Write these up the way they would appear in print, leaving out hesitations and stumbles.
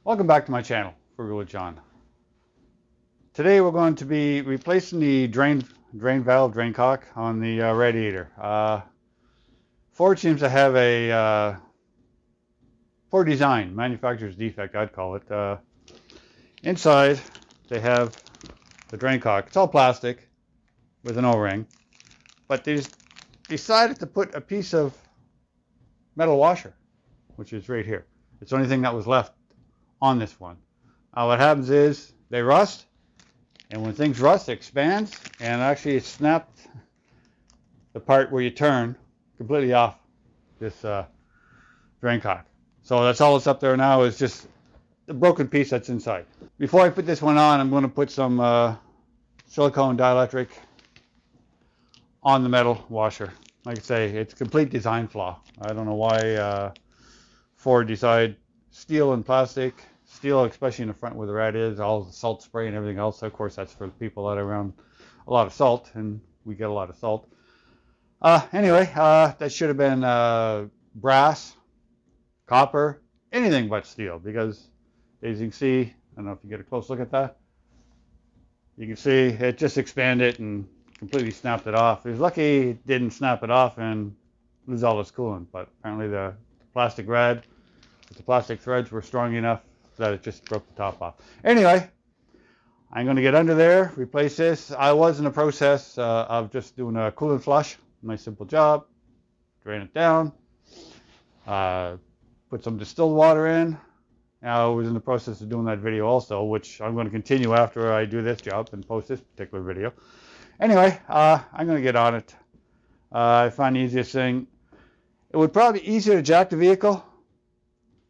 Welcome back to my channel, Frugal with John. Today we're going to be replacing the drain valve, drain cock on the radiator. Ford seems to have a poor design, manufacturer's defect I'd call it. Inside they have the drain cock. It's all plastic with an O-ring, but they decided to put a piece of metal washer, which is right here. It's the only thing that was left on this one. What happens is they rust, and when things rust, it expands, and actually it snapped the part where you turn completely off this drain cock. So that's all that's up there now is just the broken piece that's inside. Before I put this one on, I'm going to put some silicone dielectric on the metal washer. Like I say, it's a complete design flaw. I don't know why Ford decided steel and plastic. Steel, especially in the front where the rat is, all the salt spray and everything else. Of course, that's for the people that are around a lot of salt, and we get a lot of salt. Anyway, that should have been brass, copper, anything but steel, because as you can see, I don't know if you get a close look at that, you can see it just expanded and completely snapped it off. It was lucky it didn't snap it off and lose all its coolant, but apparently the plastic rad, the plastic threads were strong enough that it just broke the top off. Anyway, I'm going to get under there, replace this. I was in the process of just doing a coolant flush. Nice simple job. Drain it down. Put some distilled water in. I was in the process of doing that video also, which I'm going to continue after I do this job and post this particular video. Anyway, I'm going to get on it. I find the easiest thing. It would probably be easier to jack the vehicle.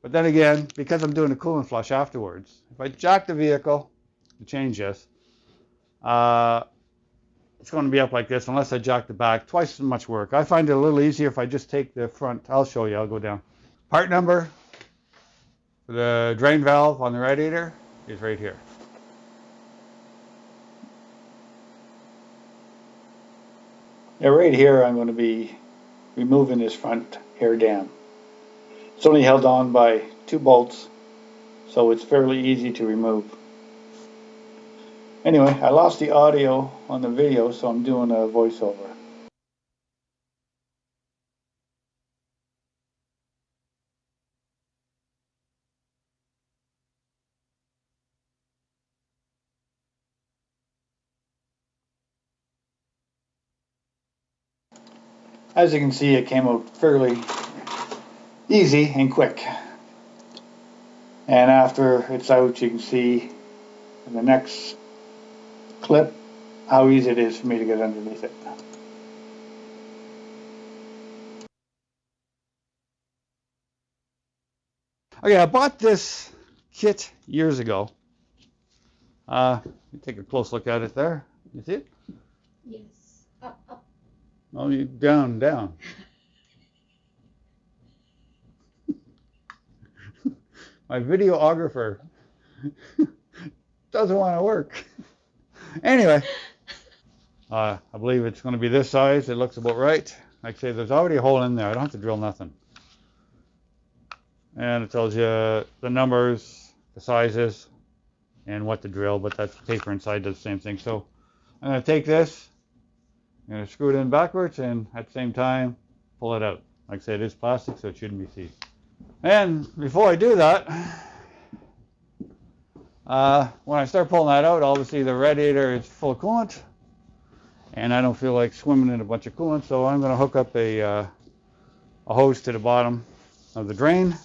But then again, because I'm doing a coolant flush afterwards, if I jack the vehicle to change this, it's going to be up like this unless I jack the back. Twice as much work. I find it a little easier if I just take the front. I'll show you. I'll go down. Part number for the drain valve on the radiator is right here. Now right here I'm going to be removing this front air dam. It's only held on by 2 bolts, so it's fairly easy to remove. Anyway, I lost the audio on the video, so I'm doing a voiceover. As you can see, it came out fairly easy and quick. And after it's out, you can see in the next clip how easy it is for me to get underneath it. Okay, I bought this kit years ago. Take a close look at it there. You see it? Yes. Up, up. Oh, you down, down. My videographer doesn't want to work. Anyway, I believe it's going to be this size. It looks about right. Like I say, there's already a hole in there. I don't have to drill nothing. And it tells you the numbers, the sizes, and what to drill, but that paper inside does the same thing. So I'm going to take this, I'm going to screw it in backwards, and at the same time, pull it out. Like I say, it is plastic, so it shouldn't be seen. And before I do that, when I start pulling that out, obviously the radiator is full of coolant, and I don't feel like swimming in a bunch of coolant, so I'm going to hook up a hose to the bottom of the drain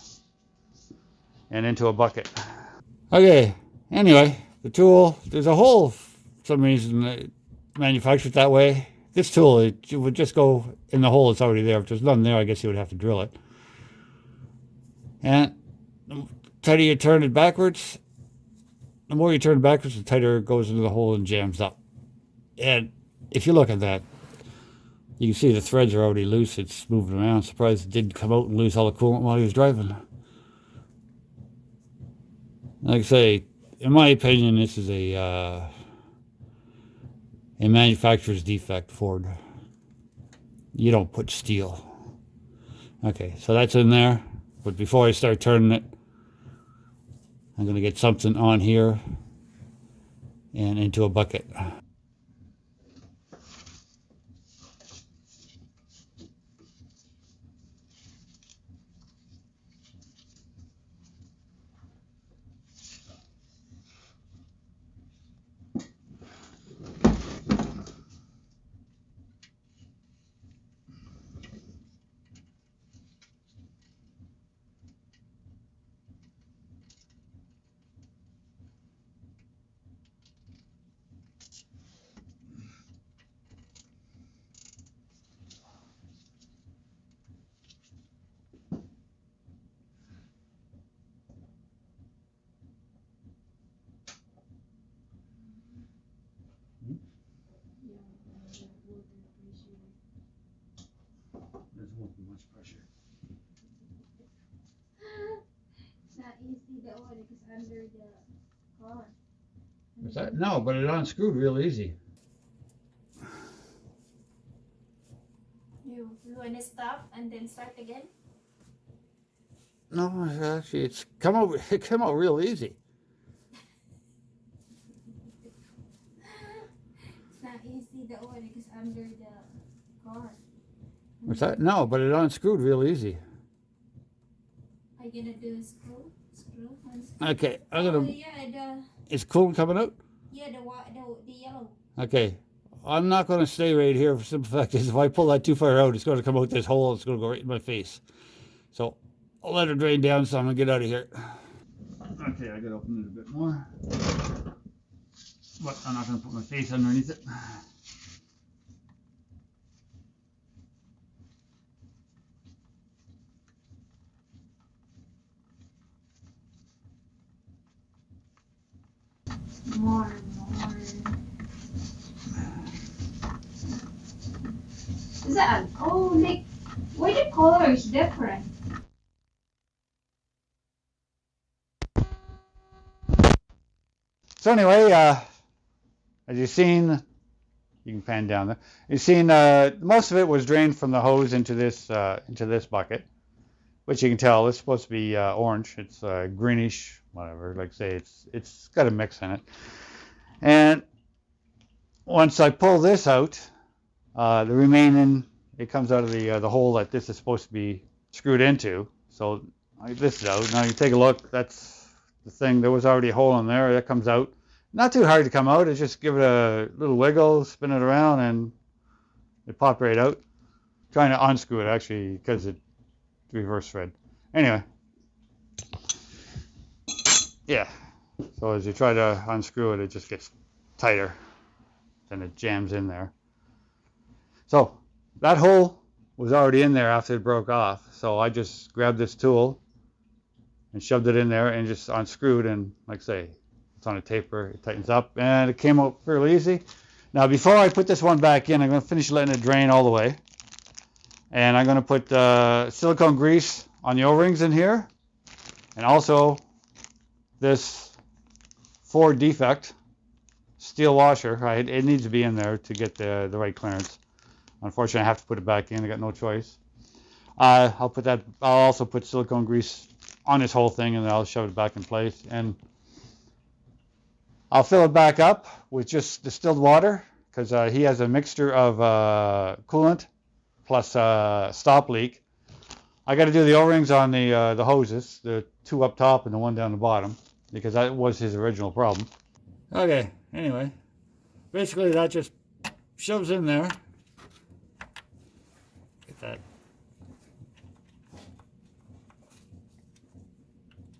and into a bucket. Okay, anyway, the tool, there's a hole for some reason manufactured that way. This tool, it would just go in the hole that's already there. If there's nothing there, I guess you would have to drill it. And the tighter you turn it backwards, the more you turn it backwards, the tighter it goes into the hole and jams up. And if you look at that, you can see the threads are already loose. It's moving around. Surprised it didn't come out and lose all the coolant while he was driving. Like I say, in my opinion, this is a manufacturer's defect, Ford. You don't put steel. Okay, so that's in there. But before I start turning it, I'm going to get something on here and into a bucket. There won't be much pressure. It's not easy that one because under the car. What's that? No, but it unscrewed real easy. You want to stop and then start again? No, actually, it came out real easy. It's not easy that one because under the car. What's that? No, but it unscrewed real easy. Are you gonna do a screw? Unscrew? Okay, I'm Oh gonna. yeah, Is coolant coming out? the yellow. Okay, I'm not gonna stay right here for simple fact is if I pull that too far out, it's gonna come out this hole. It's gonna go right in my face. So I'll let it drain down. So I'm gonna get out of here. Okay, I gotta open it a bit more, but I'm not gonna put my face underneath it. More. Is that? Oh, like, why the color is different? So anyway, as you've seen, you can pan down there. You've seen most of it was drained from the hose into this bucket, which you can tell it's supposed to be orange. It's greenish, whatever. Like I say, it's got a mix in it. And once I pull this out, the remaining it comes out of the hole that this is supposed to be screwed into. So I get this out. Now you take a look. That's the thing. There was already a hole in there. That comes out. Not too hard to come out. It's just give it a little wiggle, spin it around, and it popped right out. Trying to unscrew it actually because it reverse thread. Anyway, yeah. So as you try to unscrew it, it just gets tighter. Then it jams in there. So that hole was already in there after it broke off. So I just grabbed this tool and shoved it in there and just unscrewed. And like I say, it's on a taper. It tightens up and it came out fairly easy. Now before I put this one back in, I'm going to finish letting it drain all the way. And I'm going to put silicone grease on the O-rings in here. And also this Ford Defect steel washer. It needs to be in there to get the right clearance. Unfortunately, I have to put it back in. I got no choice. I'll also put silicone grease on this whole thing, and then I'll shove it back in place. And I'll fill it back up with just distilled water because he has a mixture of coolant plus stop leak. I got to do the O-rings on the hoses, the two up top and the one down the bottom, because that was his original problem. Okay. Anyway, basically that just shoves in there. Get that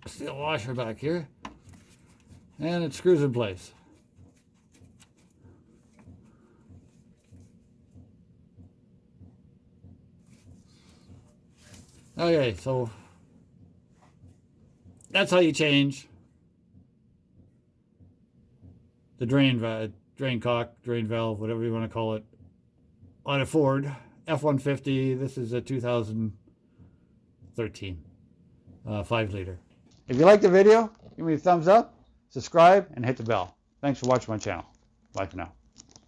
steel washer back here, and it screws in place. Okay, so that's how you change the drain cock, drain valve, whatever you want to call it, on a Ford F150. This is a 2013 5-liter. If you liked the video, give me a thumbs up, subscribe, and hit the bell. Thanks for watching my channel. Bye for now.